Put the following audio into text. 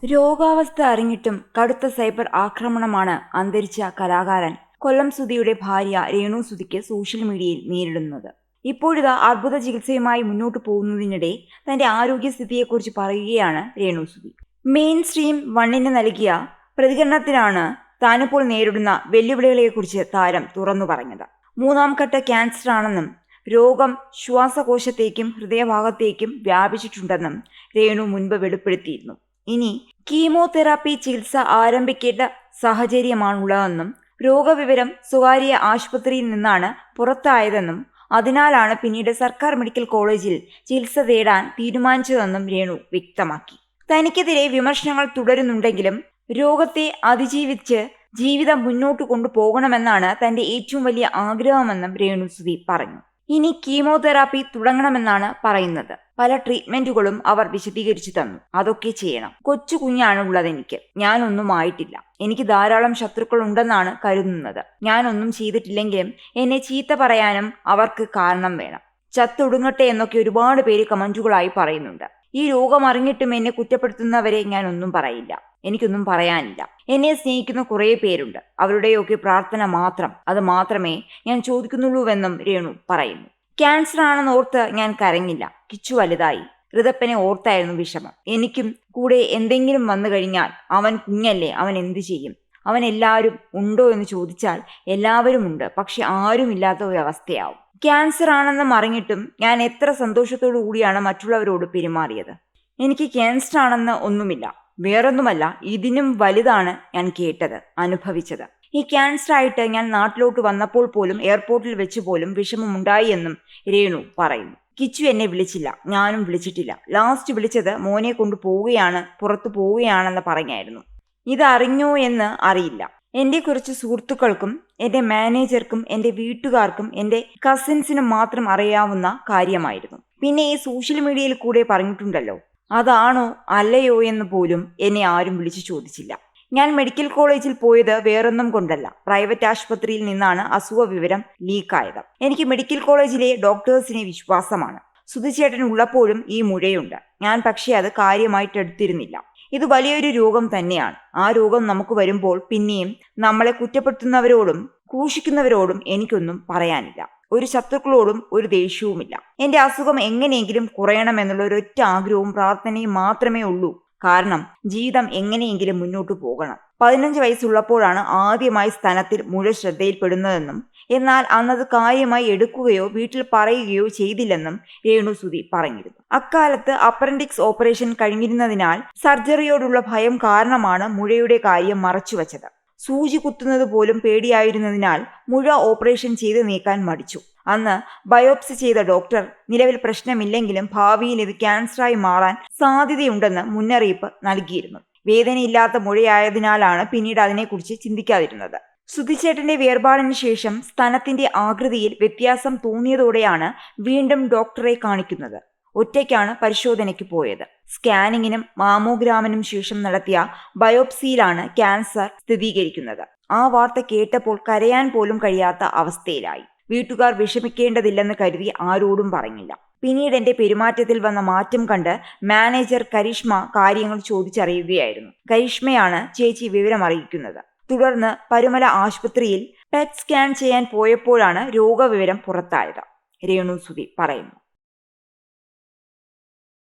രോഗാവസ്ഥ അറിഞ്ഞിട്ടും കടുത്ത സൈബർ ആക്രമണമാണ് അന്തരിച്ച കലാകാരൻ കൊല്ലം സുധിയുടെ ഭാര്യ രേണു സുധിക്ക് സോഷ്യൽ മീഡിയയിൽ നേരിടുന്നത്. ഇപ്പോഴിതാ അർബുദ ചികിത്സയുമായി മുന്നോട്ടു പോകുന്നതിനിടെ തന്റെ ആരോഗ്യസ്ഥിതിയെക്കുറിച്ച് പറയുകയാണ് രേണു സുധി. മെയിൻ സ്ട്രീം വണ്ണിന് നൽകിയ പ്രതികരണത്തിലാണ് താനിപ്പോൾ നേരിടുന്ന വെല്ലുവിളികളെക്കുറിച്ച് താരം തുറന്നു പറഞ്ഞത്. 3ാം ഘട്ട ക്യാൻസർ ആണെന്നും രോഗം ശ്വാസകോശത്തേക്കും ഹൃദയഭാഗത്തേക്കും വ്യാപിച്ചിട്ടുണ്ടെന്നും രേണു മുൻപ് വെളിപ്പെടുത്തിയിരുന്നു. ഇനി കീമോതെറാപ്പി ചികിത്സ ആരംഭിക്കേണ്ട സാഹചര്യമാണുള്ളതെന്നും രോഗവിവരം സ്വകാര്യ ആശുപത്രിയിൽ നിന്നാണ് പുറത്തായതെന്നും അതിനാലാണ് പിന്നീട് സർക്കാർ മെഡിക്കൽ കോളേജിൽ ചികിത്സ തേടാൻ തീരുമാനിച്ചതെന്നും രേണു വ്യക്തമാക്കി. തനിക്കെതിരെ വിമർശനങ്ങൾ തുടരുന്നുണ്ടെങ്കിലും രോഗത്തെ അതിജീവിച്ച് ജീവിതം മുന്നോട്ട് കൊണ്ടുപോകണമെന്നാണ് തന്റെ ഏറ്റവും വലിയ ആഗ്രഹമെന്നും രേണു സുധി പറഞ്ഞു. ഇനി കീമോതെറാപ്പി തുടങ്ങണമെന്നാണ് പറയുന്നത്. പല ട്രീറ്റ്മെന്റുകളും അവർ വിശദീകരിച്ചു തന്നു. അതൊക്കെ ചെയ്യണം. കൊച്ചു കുഞ്ഞാണ് ഉള്ളതെനിക്ക്. ഞാനൊന്നും ആയിട്ടില്ല. എനിക്ക് ധാരാളം ശത്രുക്കൾ ഉണ്ടെന്നാണ് കരുതുന്നത്. ഞാനൊന്നും ചെയ്തിട്ടില്ലെങ്കിലും എന്നെ ചീത്ത പറയാനും അവർക്ക് കാരണം വേണം. ചത്തൊടുങ്ങട്ടെ എന്നൊക്കെ ഒരുപാട് പേര് കമന്റുകളായി പറയുന്നുണ്ട്. ഈ രോഗം അറിഞ്ഞിട്ടും എന്നെ കുറ്റപ്പെടുത്തുന്നവരെ ഞാൻ ഒന്നും പറയില്ല. എനിക്കൊന്നും പറയാനില്ല. എന്നെ സ്നേഹിക്കുന്ന കുറേ പേരുണ്ട്. അവരുടെയൊക്കെ പ്രാർത്ഥന മാത്രം, അത് മാത്രമേ ഞാൻ ചോദിക്കുന്നുള്ളൂവെന്നും രേണു പറയുന്നു. ക്യാൻസർ ആണെന്ന് ഓർത്ത് ഞാൻ കരഞ്ഞില്ല. കിച്ചു വലുതായി. ഋതപ്പനെ ഓർത്തായിരുന്നു വിഷമം. എനിക്കും കൂടെ എന്തെങ്കിലും വന്നു കഴിഞ്ഞാൽ അവൻ കുഞ്ഞല്ലേ, അവൻ എന്തു ചെയ്യും? അവൻ എല്ലാവരും ഉണ്ടോ എന്ന് ചോദിച്ചാൽ എല്ലാവരും ഉണ്ട്, പക്ഷെ ആരുമില്ലാത്ത ഒരു അവസ്ഥയാവും. ക്യാൻസർ ആണെന്ന് അറിഞ്ഞിട്ടും ഞാൻ എത്ര സന്തോഷത്തോടു കൂടിയാണ് മറ്റുള്ളവരോട് പെരുമാറിയത്. എനിക്ക് ക്യാൻസർ ആണെന്ന് ഒന്നുമില്ല, വേറൊന്നുമല്ല, ഇതിനും വലുതാണ് ഞാൻ കേട്ടത്, അനുഭവിച്ചത്. ഈ ക്യാൻസർ ആയിട്ട് ഞാൻ നാട്ടിലോട്ട് വന്നപ്പോൾ പോലും എയർപോർട്ടിൽ വെച്ച് പോലും വിഷമമുണ്ടായി എന്നും രേണു പറയുന്നു. കിച്ചു എന്നെ വിളിച്ചില്ല, ഞാനും വിളിച്ചിട്ടില്ല. ലാസ്റ്റ് വിളിച്ചത് മോനെ കൊണ്ട് പോവുകയാണ്, പുറത്തു പോവുകയാണെന്ന് പറഞ്ഞായിരുന്നു. ഇതറിഞ്ഞോ എന്ന് അറിയില്ല. എൻ്റെ കുറച്ച് സുഹൃത്തുക്കൾക്കും എൻ്റെ മാനേജർക്കും എൻ്റെ വീട്ടുകാർക്കും എൻ്റെ കസിൻസിനും മാത്രം അറിയാവുന്ന കാര്യമായിരുന്നു. പിന്നെ ഈ സോഷ്യൽ മീഡിയയിൽ കൂടെ പറഞ്ഞിട്ടുണ്ടല്ലോ, അതാണോ അല്ലയോ എന്ന് പോലും എന്നെ ആരും വിളിച്ചു ചോദിച്ചില്ല. ഞാൻ മെഡിക്കൽ കോളേജിൽ പോയത് വേറൊന്നും കൊണ്ടല്ല. പ്രൈവറ്റ് ആശുപത്രിയിൽ നിന്നാണ് അസുഖ വിവരം ലീക്കായത്. എനിക്ക് മെഡിക്കൽ കോളേജിലെ ഡോക്ടേഴ്സിനെ വിശ്വാസമാണ്. സുധിച്ചേട്ടൻ ഉള്ളപ്പോഴും ഈ മുഴയുണ്ട്. ഞാൻ പക്ഷേ അത് കാര്യമായിട്ട് എടുത്തിരുന്നില്ല. ഇത് വലിയൊരു രോഗം തന്നെയാണ്. ആ രോഗം നമുക്ക് വരുമ്പോൾ പിന്നെയും നമ്മളെ കുറ്റപ്പെടുത്തുന്നവരോടും ക്രൂശിക്കുന്നവരോടും എനിക്കൊന്നും പറയാനില്ല. ഒരു ശത്രുക്കളോടും ഒരു ദേഷ്യവുമില്ല. എന്റെ അസുഖം എങ്ങനെയെങ്കിലും കുറയണമെന്നുള്ള ഒരൊറ്റ ആഗ്രഹവും പ്രാർത്ഥനയും മാത്രമേ ഉള്ളൂ. കാരണം ജീവിതം എങ്ങനെയെങ്കിലും മുന്നോട്ട് പോകണം. 15 വയസ്സുള്ളപ്പോഴാണ് ആദ്യമായി സ്തനത്തിൽ മുഴ ശ്രദ്ധയിൽപ്പെടുന്നതെന്നും എന്നാൽ അന്നത് കാര്യമായി എടുക്കുകയോ വീട്ടിൽ പറയുകയോ ചെയ്തില്ലെന്നും രേണു സുധി പറഞ്ഞിരുന്നു. അക്കാലത്ത് അപ്പറൻഡിക്സ് ഓപ്പറേഷൻ കഴിഞ്ഞിരുന്നതിനാൽ സർജറിയോടുള്ള ഭയം കാരണമാണ് മുഴയുടെ കാര്യം മറച്ചുവെച്ചത്. സൂചി കുത്തുന്നത് പോലും പേടിയായിരുന്നതിനാൽ മുഴ ഓപ്പറേഷൻ ചെയ്ത് നീക്കാൻ മടിച്ചു. അന്ന് ബയോപ്സി ചെയ്ത ഡോക്ടർ നിലവിൽ പ്രശ്നമില്ലെങ്കിലും ഭാവിയിൽ ഇത് ക്യാൻസറായി മാറാൻ സാധ്യതയുണ്ടെന്ന് മുന്നറിയിപ്പ് നൽകിയിരുന്നു. വേദനയില്ലാത്ത മുഴയായതിനാലാണ് പിന്നീട് അതിനെക്കുറിച്ച് ചിന്തിക്കാതിരുന്നത്. സുധിച്ചേട്ടന്റെ വേർപാടിന് ശേഷം സ്തനത്തിന്റെ ആകൃതിയിൽ വ്യത്യാസം തോന്നിയതോടെയാണ് വീണ്ടും ഡോക്ടറെ കാണിക്കുന്നത്. ഒറ്റയ്ക്കാണ് പരിശോധനയ്ക്ക് പോയത്. സ്കാനിങ്ങിനും മാമോഗ്രാമിനും ശേഷം നടത്തിയ ബയോപ്സിയിലാണ് ക്യാൻസർ സ്ഥിരീകരിക്കുന്നത്. ആ വാർത്ത കേട്ടപ്പോൾ കരയാൻ പോലും കഴിയാത്ത അവസ്ഥയിലായി. വീട്ടുകാർ വിഷമിക്കേണ്ടതില്ലെന്ന് കരുതി ആരോടും പറഞ്ഞില്ല. പിന്നീട് എന്റെ പെരുമാറ്റത്തിൽ വന്ന മാറ്റം കണ്ട് മാനേജർ കരിഷ്മ കാര്യങ്ങൾ ചോദിച്ചറിയുകയായിരുന്നു. കരിഷ്മയാണ് ചേച്ചി വിവരം അറിയിക്കുന്നത്. തുടർന്ന് പരുമല ആശുപത്രിയിൽ പെറ്റ് സ്കാൻ ചെയ്യാൻ പോയപ്പോഴാണ് രോഗവിവരം പുറത്തായത്. രേണു സുധി പറയുന്നു.